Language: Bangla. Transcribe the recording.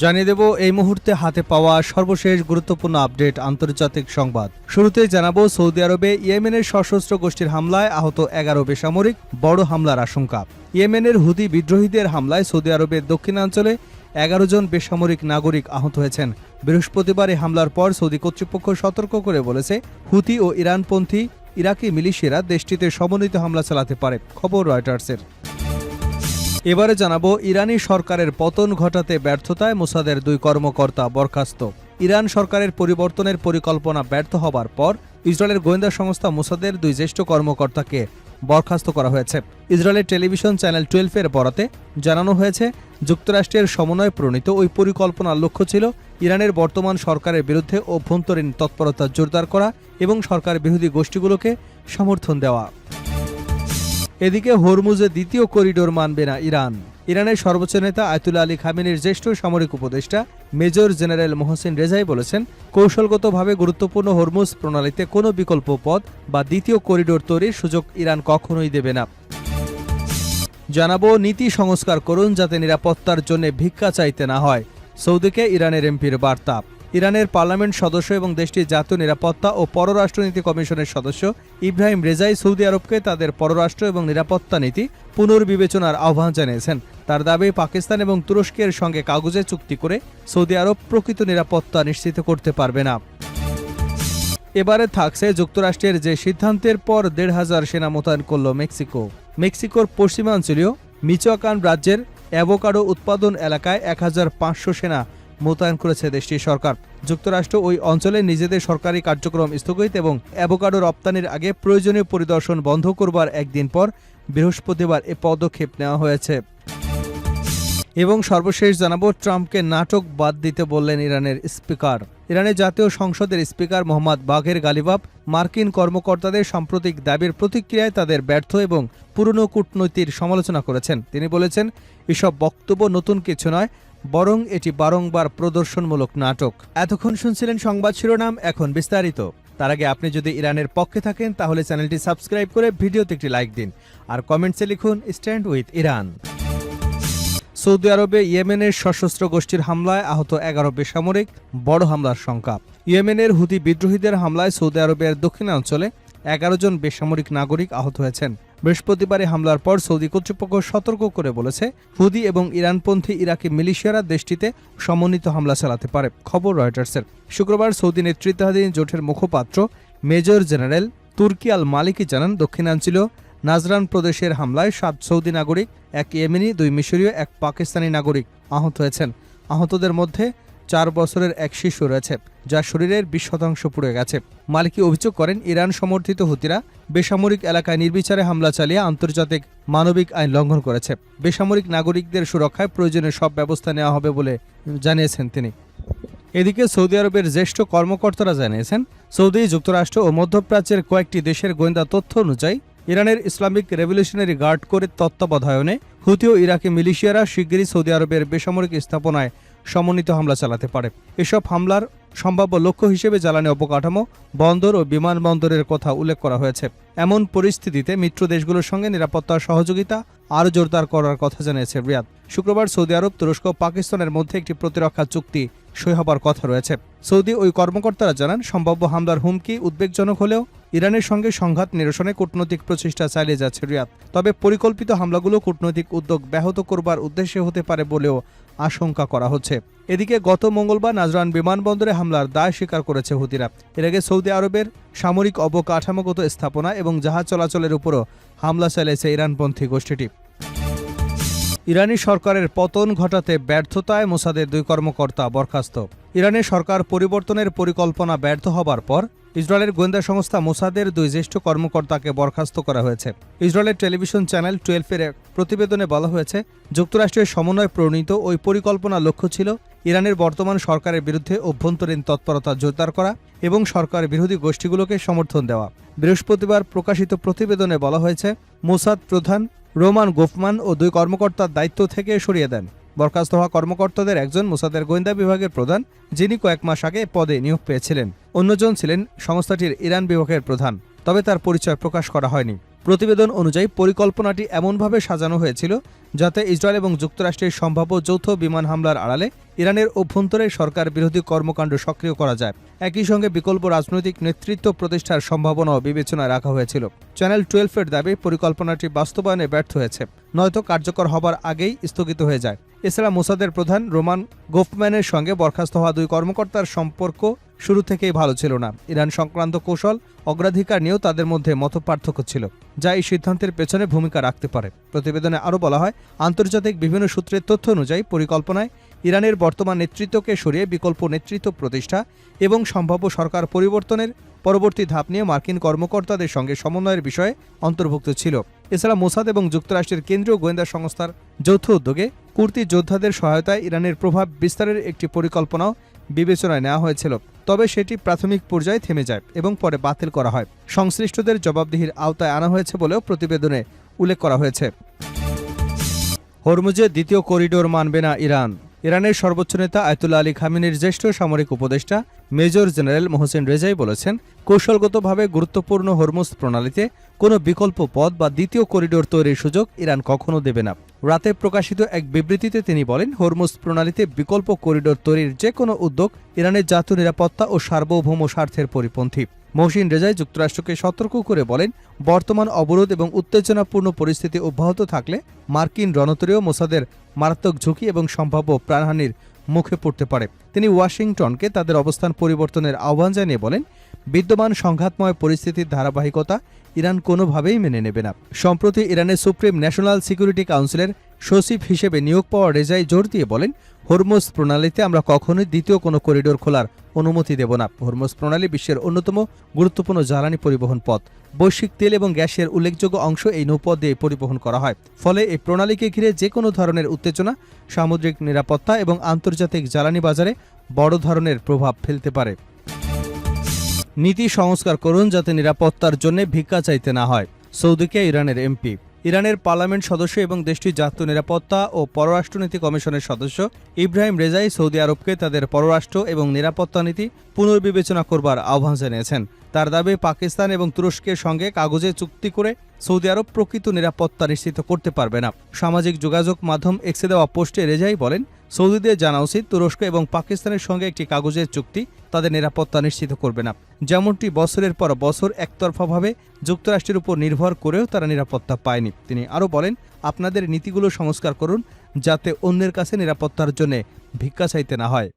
জানিয়ে দেব এই মুহূর্তে হাতে পাওয়া সর্বশেষ গুরুত্বপূর্ণ আপডেট আন্তর্জাতিক সংবাদ। শুরুতেই জানাবো সৌদি আরবে ইয়েমেনের সশস্ত্র গোষ্ঠীর হামলায় আহত 11 বেসামরিক, বড় হামলার আশঙ্কা। ইয়েমেনের হুদি বিদ্রোহীদের হামলায় সৌদি আরবের দক্ষিণাঞ্চলে 11 জন বেসামরিক নাগরিক আহত হয়েছেন। বৃহস্পতিবার এই হামলার পর সৌদি কর্তৃপক্ষ সতর্ক করে বলেছে, হুতি ও ইরানপন্থী ইরাকি মিলিশিয়ারা দেশটিতে সমন্বিত হামলা চালাতে পারে। খবর রয়টার্সের। এবারে জানাবো ইরানি সরকারের পতন ঘটাতে ব্যর্থতায় মোসাদের 2 কর্মকর্তা বরখাস্ত। ইরান সরকারের পরিবর্তনের পরিকল্পনা ব্যর্থ হবার পর ইসরায়েলের গোয়েন্দা সংস্থা মোসাদের 2 জ্যেষ্ঠ কর্মকর্তাকে বরখাস্ত করা হয়েছে। ইসরায়েলের টেলিভিশন চ্যানেল 12-এর বরাতে জানানো হয়েছে, যুক্তরাষ্ট্রের সমন্বয় প্রণীত ওই পরিকল্পনার লক্ষ্য ছিল ইরানের বর্তমান সরকারের বিরুদ্ধে অভ্যন্তরীণ তৎপরতা জোরদার করা এবং সরকার বিরোধী গোষ্ঠীগুলোকে সমর্থন দেওয়া। এদিকে হরমুজে দ্বিতীয় করিডোর মানবে না ইরান। ইরানের সর্বোচ্চ নেতা আয়াতুল্লাহ আলী খামেনির জ্যেষ্ঠ সামরিক উপদেষ্টা মেজর জেনারেল মোহসেন রেজাই বলেছেন, কৌশলগতভাবে গুরুত্বপূর্ণ হরমুজ প্রণালীতে কোনো বিকল্প পথ বা দ্বিতীয় করিডোর তৈরির সুযোগ ইরান কখনোই দেবে না। জানাবো নীতি সংস্কার করুন যাতে নিরাপত্তার জন্য ভিক্ষা চাইতে না হয়, সৌদিকে ইরানের এমপির বার্তা। ইরানের পার্লামেন্ট সদস্য এবং দেশটির জাতীয় নিরাপত্তা ও পররাষ্ট্রনীতি কমিশনের সদস্য ইব্রাহিম রেজাই সৌদি আরবকে তাদের পররাষ্ট্র এবং নিরাপত্তা নীতি পুনর্বিবেচনার আহ্বান জানিয়েছেন। তার দাবি, পাকিস্তান এবং তুরস্কের সঙ্গে কাগজে চুক্তি করে সৌদি আরব প্রকৃত নিরাপত্তা নিশ্চিত করতে পারবে না। এবারে থাকছে যুক্তরাষ্ট্রের যে সিদ্ধান্তের পর 1,500 সেনা মোতায়েন করল মেক্সিকো। মেক্সিকোর পশ্চিমাঞ্চলীয় মিচোয়াকান রাজ্যের অ্যাভোকাডো উৎপাদন এলাকায় 1,500 সেনা মোতায়েন করেছে দেশটির সরকার। যুক্তরাষ্ট্র ওই অঞ্চলে নিজেদের সরকারি কার্যক্রম স্থগিত এবং অ্যাভোকাডো রপ্তানির আগে প্রয়োজনীয় পরিদর্শন বন্ধ করবার একদিন পর বৃহস্পতিবার এ পদক্ষেপ নেওয়া হয়েছে। এবং সর্বশেষ জানাবো, ট্রাম্পকে নাটক বাদ দিতে বললেন ইরানের স্পিকার। ইরানের জাতীয় সংসদের স্পিকার মোহাম্মদ বাঘের গালিবাফ মার্কিন কর্মকর্তাদের সাম্প্রতিক দাবির প্রতিক্রিয়ায় তাদের ব্যর্থ এবং পুরনো কূটনীতির সমালোচনা করেছেন। তিনি বলেছেন, এসব বক্তব্য নতুন কিছু নয়, বরং এটি বারংবার প্রদর্শনমূলক নাটক। এতক্ষণ শুনছিলেন সংবাদ শিরোনাম, এখন বিস্তারিত। তার আগে আপনি যদি ইরানের পক্ষে থাকেন তাহলে চ্যানেলটি সাবস্ক্রাইব করে ভিডিওতে একটি লাইক দিন আর কমেন্টসে লিখুন স্ট্যান্ড উইথ ইরান। সৌদি আরবে ইয়েমেনের সশস্ত্র গোষ্ঠীর হামলায় আহত 11 বেসামরিক, বড় হামলার শঙ্কা। ইয়েমেনের হুতি বিদ্রোহীদের হামলায় সৌদি আরবের দক্ষিণাঞ্চলে 11 জন বেসামরিক নাগরিক আহত হয়েছেন। বৃহস্পতিবারে হামলার পর সৌদি কর্তৃপক্ষ সতর্ক করে বলেছে, হুদি এবং ইরানপন্থী ইরাকি মিলিশিয়ারা দেশটিতে সমন্বিত হামলা চালাতে পারে। খবর রয়টার্সের। শুক্রবার সৌদি নেতৃত্বাধীন জোটের মুখপাত্র মেজর জেনারেল তুর্কি আল মালিকি জানান, দক্ষিণাঞ্চলীয় নাজরান প্রদেশের হামলায় 7 সৌদি নাগরিক, 1 ইয়েমেনি, 2 মিশরীয়, 1 পাকিস্তানি নাগরিক আহত হয়েছেন। আহতদের মধ্যে 4 বছরের এক শিশু রয়েছে, যার শরীরের 20% পুড়ে গেছে। মালিকি অভিযোগ করেন, ইরান সমর্থিত হুতিরা বেসামরিক এলাকায় নির্বিচারে হামলা চালিয়ে আন্তর্জাতিক মানবিক আইন লঙ্ঘন করেছে। বেসামরিক নাগরিকদের সুরক্ষায় প্রয়োজনীয় সব ব্যবস্থা নেওয়া হবে বলে জানিয়েছেন তিনি। এদিকে সৌদি আরবের জ্যেষ্ঠ কর্মকর্তারা জানিয়েছেন, সৌদি, যুক্তরাষ্ট্র ও মধ্যপ্রাচ্যের কয়েকটি দেশের গোয়েন্দা তথ্য অনুযায়ী ইরানের ইসলামিক রেভলিউশনারি গার্ড কোরের তত্ত্বাবধানে হুতি ও ইরাকি মিলিশিয়ারা শিগগিরই সৌদি আরবের বেসামরিক স্থাপনায় সমন্বিত হামলা চালাতে পারে। এসব হামলার সম্ভাব্য লক্ষ্য হিসেবে জ্বালানি অবকাঠামো, বন্দর ও বিমানবন্দরের কথা উল্লেখ করা হয়েছে। এমন পরিস্থিতিতে মিত্র দেশগুলোর সঙ্গে নিরাপত্তা সহযোগিতা আরও জোরদার করার কথা জানিয়েছে রিয়াদ। শুক্রবার সৌদি আরব, তুরস্ক ও পাকিস্তানের মধ্যে একটি প্রতিরক্ষা চুক্তি সই হবার কথা রয়েছে। সৌদি ওই কর্মকর্তারা জানান, সম্ভাব্য হামলার হুমকি উদ্বেগজনক হলেও ইরানের সঙ্গে সংঘাত নিরসনে কূটনৈতিক প্রচেষ্টা চালিয়ে যাচ্ছে রিয়াদ। তবে পরিকল্পিত হামলাগুলো কূটনৈতিক উদ্যোগ ব্যাহত করবার উদ্দেশ্যে হতে পারে বলেও আশঙ্কা করা হচ্ছে। এদিকে গত মঙ্গলবার নাজরান বিমানবন্দরে হামলার দায় স্বীকার করেছে হুতিরা। এর আগে সৌদি আরবের সামরিক অবকাঠামোগত স্থাপনা এবং জাহাজ চলাচলের উপরও হামলা চালিয়েছে ইরানপন্থী গোষ্ঠীটি। ইরানি সরকারের পতন ঘটাতে ব্যর্থতায় মোসাদের 2 কর্মকর্তা বরখাস্ত। ইরানের সরকার পরিবর্তনের পরিকল্পনা ব্যর্থ হবার পর ইসরায়েলের গোয়েন্দা সংস্থা মোসাদের 2 জ্যেষ্ঠ কর্মকর্তাকে বরখাস্ত করা হয়েছে। ইসরায়েলের টেলিভিশন চ্যানেল 12-এর এক প্রতিবেদনে বলা হয়েছে, যুক্তরাষ্ট্রের সমন্বয় প্রণীত ওই পরিকল্পনার লক্ষ্য ছিল ইরানের বর্তমান সরকারের বিরুদ্ধে অভ্যন্তরীণ তৎপরতা জোরদার করা এবং সরকার বিরোধী গোষ্ঠীগুলোকে সমর্থন দেওয়া। বৃহস্পতিবার প্রকাশিত প্রতিবেদনে বলা হয়েছে, মোসাদ প্রধান রোমান গোফমান ও 2 কর্মকর্তার দায়িত্ব থেকে সরিয়ে দেন। বরখাস্ত হওয়া কর্মকর্তাদের একজন মোসাদের গোয়েন্দা বিভাগের প্রধান, যিনি কয়েক মাস আগে পদে নিয়োগ পেয়েছিলেন। অন্যজন ছিলেন সংস্থাটির ইরান বিভাগের প্রধান, তবে তার পরিচয় প্রকাশ করা হয়নি। প্রতিবেদন অনুযায়ী পরিকল্পনাটি এমনভাবে সাজানো হয়েছিল যাতে ইসরায়েল এবং যুক্তরাষ্ট্রের সম্ভাব্য যৌথ বিমান হামলার আড়ালে ইরানের অভ্যন্তরে সরকার বিরোধী কর্মকাণ্ড সক্রিয় করা যায়। একই সঙ্গে বিকল্প রাজনৈতিক নেতৃত্ব প্রতিষ্ঠার সম্ভাবনাও বিবেচনায় রাখা হয়েছিল। চ্যানেল 12-এর দাবি পরিকল্পনাটি বাস্তবায়নে ব্যর্থ হয়েছে, নয়তো কার্যকর হবার আগেই স্থগিত হয়ে যায়। এছাড়া মোসাদের প্রধান রোমান গোফম্যানের সঙ্গে বরখাস্ত হওয়া দুই কর্মকর্তার সম্পর্ক শুরু থেকেই ভালো ছিল না। ইরান সংক্রান্ত কৌশল অগ্রাধিকার নিয়েও তাদের মধ্যে মতপার্থক্য ছিল, যা এই সিদ্ধান্তের পেছনে ভূমিকা রাখতে পারে। প্রতিবেদনে আরও বলা হয়, আন্তর্জাতিক বিভিন্ন সূত্রের তথ্য অনুযায়ী পরিকল্পনায় ইরানের বর্তমান নেতৃত্বকে সরিয়ে বিকল্প নেতৃত্ব প্রতিষ্ঠা এবং সম্ভাব্য সরকার পরিবর্তনের পরবর্তী ধাপ নিয়ে মার্কিন কর্মকর্তাদের সঙ্গে সমন্বয়ের বিষয়ে অন্তর্ভুক্ত ছিল। এছাড়া মোসাদ এবং যুক্তরাষ্ট্রের কেন্দ্রীয় গোয়েন্দা সংস্থার যৌথ উদ্যোগে কুর্দি যোদ্ধাদের সহায়তায় ইরানের প্রভাব বিস্তারের একটি পরিকল্পনাও বিবেচনায় নেওয়া হয়েছিল, তবে সেটি প্রাথমিক পর্যায়ে থেমে যায় এবং পরে বাতিল করা হয়। সংশ্লিষ্টদের জবাবদিহির আওতায় আনা হয়েছে বলেও প্রতিবেদনে উল্লেখ করা হয়েছে। হরমুজে দ্বিতীয় করিডোর মানবে না ইরান। ইরানের সর্বোচ্চ নেতা আয়াতুল্লাহ আলী খামেনির জ্যেষ্ঠ সামরিক উপদেষ্টা মেজর জেনারেল মোহসেন রেজাই বলেছেন, কৌশলগতভাবে গুরুত্বপূর্ণ হরমুজ প্রণালীতে কোনো বিকল্প পথ বা দ্বিতীয় করিডোর তৈরির সুযোগ ইরান কখনো দেবে না। রাতে প্রকাশিত এক বিবৃতিতে তিনি বলেন, হরমুজ প্রণালীতে বিকল্প করিডোর তৈরির যে কোনো উদ্যোগ ইরানের জাতীয় নিরাপত্তা ও সার্বভৌম স্বার্থের পরিপন্থী। মোহসিন রেজাই যুক্তরাষ্ট্রকে সতর্ক করে বলেন, বর্তমান অবরোধ এবং উত্তেজনাপূর্ণ পরিস্থিতি অব্যাহত থাকলে মার্কিন রণতরীয় মোসাদের মারাত্মক ঝুঁকি এবং সম্ভাব্য প্রাণহানির মুখে পড়তে পারে। তিনি ওয়াশিংটনকে তাদের অবস্থান পরিবর্তনের আহ্বান জানিয়ে বলেন, বিদ্যমান সংঘাতময় পরিস্থিতির ধারাবাহিকতা ইরান কোনোভাবেই মেনে নেবে না। সম্প্রতি ইরানের সুপ্রিম ন্যাশনাল সিকিউরিটি কাউন্সিলের সচিব হিসেবে নিয়োগ পাওয়া রেজাই জোর দিয়ে বলেন, হরমুজ প্রণালীতে আমরা কখনোই দ্বিতীয় কোনো করিডোর খোলার অনুমতি দেব না। হরমুজ প্রণালী বিশ্বের অন্যতম গুরুত্বপূর্ণ জ্বালানি পরিবহন পথ। বৈশ্বিক তেল এবং গ্যাসের উল্লেখযোগ্য অংশ এই নৌপথ দিয়ে পরিবহন করা হয়। ফলে এই প্রণালীকে ঘিরে যে কোনো ধরনের উত্তেজনা সামুদ্রিক নিরাপত্তা এবং আন্তর্জাতিক জ্বালানি বাজারে বড় ধরনের প্রভাব ফেলতে পারে। নীতি সংস্কার করুন যাতে নিরাপত্তার জন্য ভিক্ষা চাইতে না হয়। সৌদিকে ইরানের এমপি। ইরানের পার্লামেন্ট সদস্য এবং দেশটির জাতীয় নিরাপত্তা ও পররাষ্ট্রনীতি কমিশনের সদস্য ইব্রাহিম রেজাই সৌদি আরবকে তাদের পররাষ্ট্র এবং নিরাপত্তা নীতি পুনর্বিবেচনা করবার আহ্বান জানিয়েছেন। তার দাবি, পাকিস্তান এবং তুরস্কের সঙ্গে কাগজে চুক্তি করে সৌদি আরব প্রকৃত নিরাপত্তা নিশ্চিত করতে পারবে না। সামাজিক যোগাযোগ মাধ্যম এক্সে দেওয়া পোস্টে রেজাই বলেন, সৌদিদের জানা উচিত তুরস্ক এবং পাকিস্তানের সঙ্গে একটি কাগজের চুক্তি তাদের নিরাপত্তা নিশ্চিত করবে না, যেমনটি বছরের পর বছর একতরফাভাবে যুক্তরাষ্ট্রের উপর নির্ভর করেও তারা নিরাপত্তা পায়নি। তিনি আরও বলেন, আপনাদের নীতিগুলো সংস্কার করুন যাতে অন্যের কাছে নিরাপত্তার জন্য ভিক্ষা চাইতে না হয়।